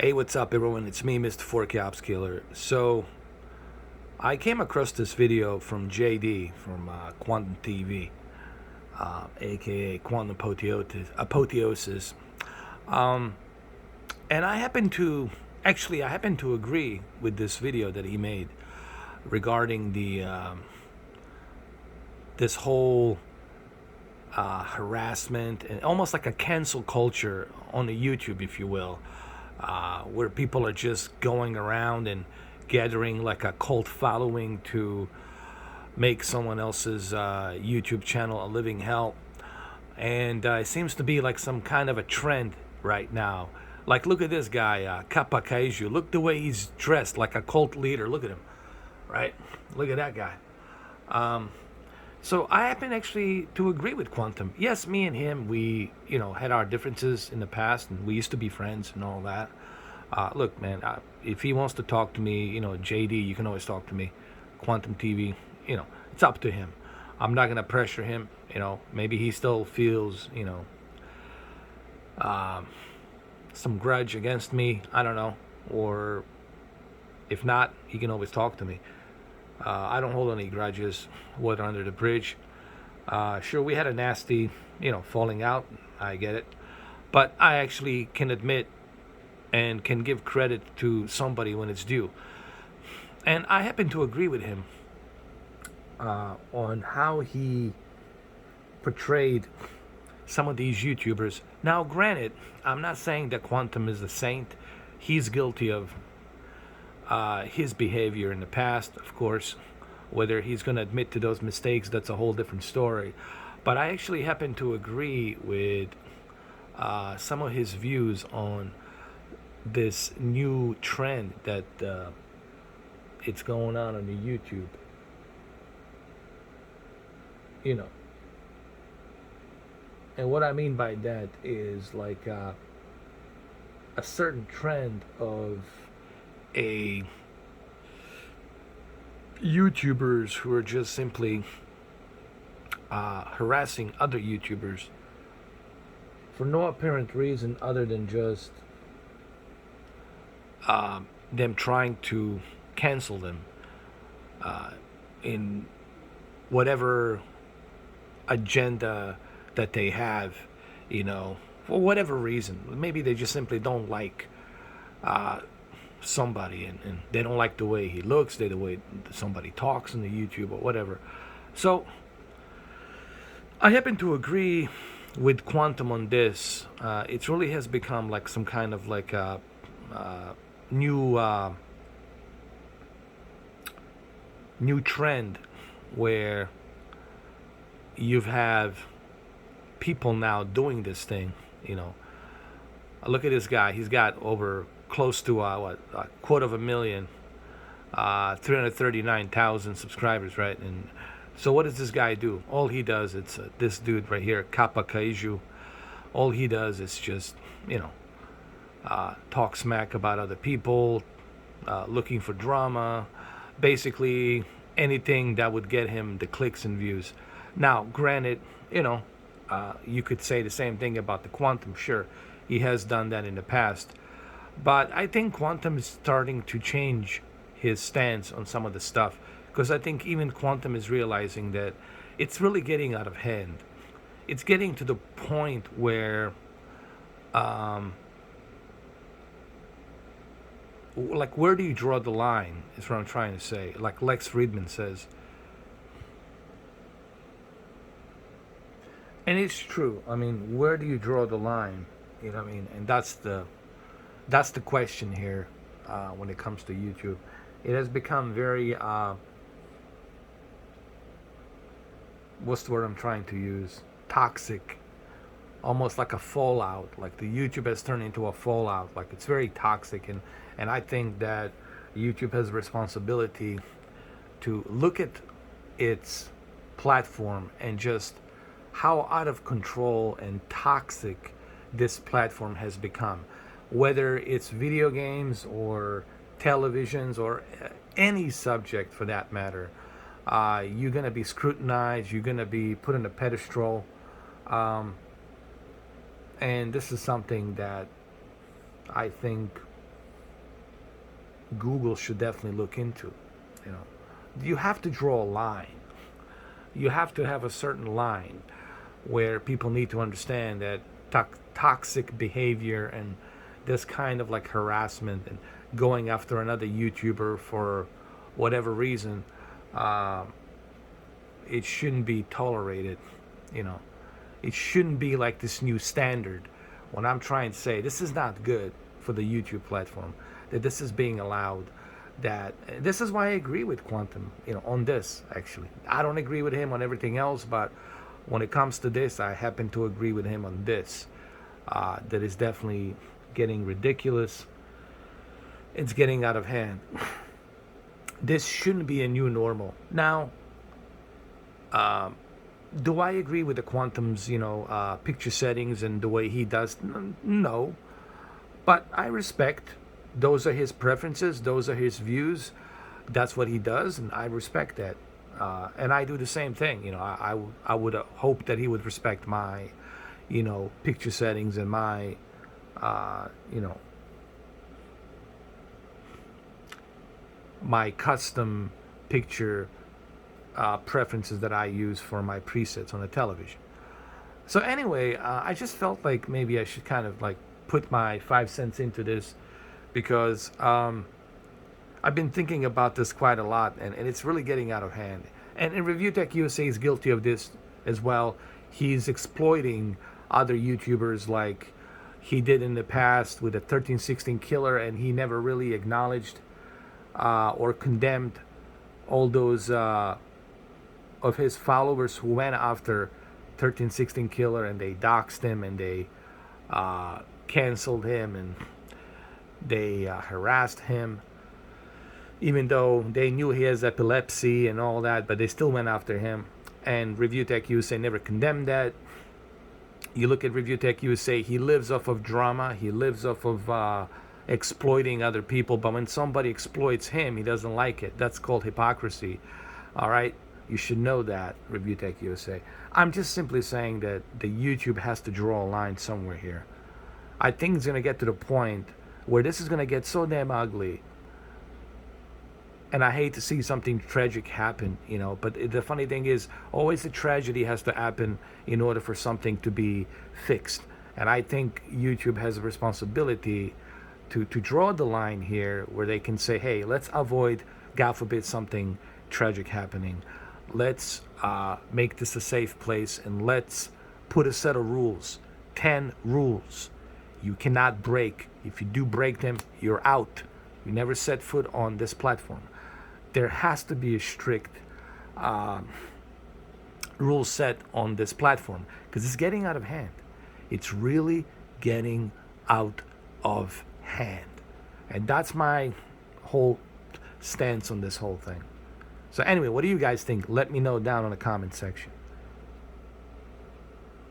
Hey, what's up, everyone? It's me, Mr. 4K Ops Killer. So, I came across this video from JD from Quantum TV, aka Quantum Apotheosis. Um, and I happen to agree with this video that he made regarding this whole harassment and almost like a cancel culture on the YouTube, if you will, where people are just going around and gathering like a cult following to make someone else's YouTube channel a living hell. And it seems to be like some kind of a trend right now. Like, look at this guy, Kappa Kaiju. Look the way he's dressed, like a cult leader. Look at him, right? Look at that guy. So I happen actually to agree with Quantum. Yes, me and him, we had our differences in the past, and we used to be friends and all that. Look, man, if he wants to talk to me, JD, you can always talk to me. Quantum TV, it's up to him. I'm not gonna pressure him. Maybe he still feels, some grudge against me. I don't know. Or if not, he can always talk to me. I don't hold any grudges. Water under the bridge. Sure, we had a nasty, falling out. I get it. But I actually can admit and can give credit to somebody when it's due. And I happen to agree with him on how he portrayed some of these YouTubers. Now, granted, I'm not saying that Quantum is a saint. He's guilty of his behavior in the past, of course. Whether he's going to admit to those mistakes, that's a whole different story. But I actually happen to agree with some of his views on this new trend that it's going on the YouTube. And what I mean by that is like a certain trend of a YouTubers who are just simply harassing other YouTubers for no apparent reason other than just them trying to cancel them in whatever agenda that they have, for whatever reason. Maybe they just simply don't like somebody, and they don't like the way he looks, the way somebody talks on the YouTube or whatever. So I happen to agree with Quantum on this. It really has become like some kind of like a new trend where you have people now doing this thing. Look at this guy. He's got over close to a quarter of a million, 339,000 subscribers, right? And so what does this guy do? All he does, it's this dude right here, Kappa Kaiju. All he does is just, talk smack about other people, looking for drama, basically anything that would get him the clicks and views. Now, granted, you could say the same thing about the Quantum. Sure, he has done that in the past. But I think Quantum is starting to change his stance on some of the stuff. Because I think even Quantum is realizing that it's really getting out of hand. It's getting to the point where, like, where do you draw the line? Is what I'm trying to say. Like Lex Friedman says. And it's true. I mean, where do you draw the line? You know what I mean? And that's the question here when it comes to YouTube. It has become very what's the word I'm trying to use? Toxic. Almost like a fallout. Like the YouTube has turned into a fallout. Like it's very toxic, and I think that YouTube has a responsibility to look at its platform and just how out of control and toxic this platform has become. Whether it's video games or televisions or any subject for that matter, you're going to be scrutinized, you're going to be put on a pedestal. And this is something that I think Google should definitely look into. You know, you have to draw a line. You have to have a certain line where people need to understand that toxic behavior and this kind of like harassment and going after another YouTuber for whatever reason, uh, it shouldn't be tolerated. You know, it shouldn't be like this new standard. When I'm trying to say this is not good for the YouTube platform, that this is being allowed, that this is why I agree with Quantum, on this. Actually, I don't agree with him on everything else, but when it comes to this, I happen to agree with him on this. That is definitely getting ridiculous. It's getting out of hand. This shouldn't be a new normal. Now, do I agree with the Quantum's, picture settings and the way he does? No, but I respect. Those are his preferences. Those are his views. That's what he does, and I respect that. And I do the same thing. I would hope that he would respect my, picture settings and my, my custom picture preferences that I use for my presets on the television. So anyway, I just felt like maybe I should kind of like put my 5 cents into this because I've been thinking about this quite a lot, and it's really getting out of hand. And Review Tech USA is guilty of this as well. He's exploiting other YouTubers like he did in the past with the 1316 killer, and he never really acknowledged or condemned all those of his followers who went after 1316 killer, and they doxed him, and they canceled him, and they harassed him, even though they knew he has epilepsy and all that, but they still went after him. And Review Tech USA never condemned that. You look at Review Tech USA, he lives off of drama, he lives off of exploiting other people, but when somebody exploits him, he doesn't like it. That's called hypocrisy. All right? You should know that, Review Tech USA. I'm just simply saying that the YouTube has to draw a line somewhere here. I think it's going to get to the point where this is going to get so damn ugly. And I hate to see something tragic happen, but the funny thing is, always a tragedy has to happen in order for something to be fixed. And I think YouTube has a responsibility to draw the line here where they can say, hey, let's avoid, God forbid, something tragic happening. Let's make this a safe place, and let's put a set of rules. 10 rules you cannot break. If you do break them, you're out. You never set foot on this platform. There has to be a strict rule set on this platform because it's getting out of hand. It's really getting out of hand. And that's my whole stance on this whole thing. So anyway, what do you guys think? Let me know down in the comment section.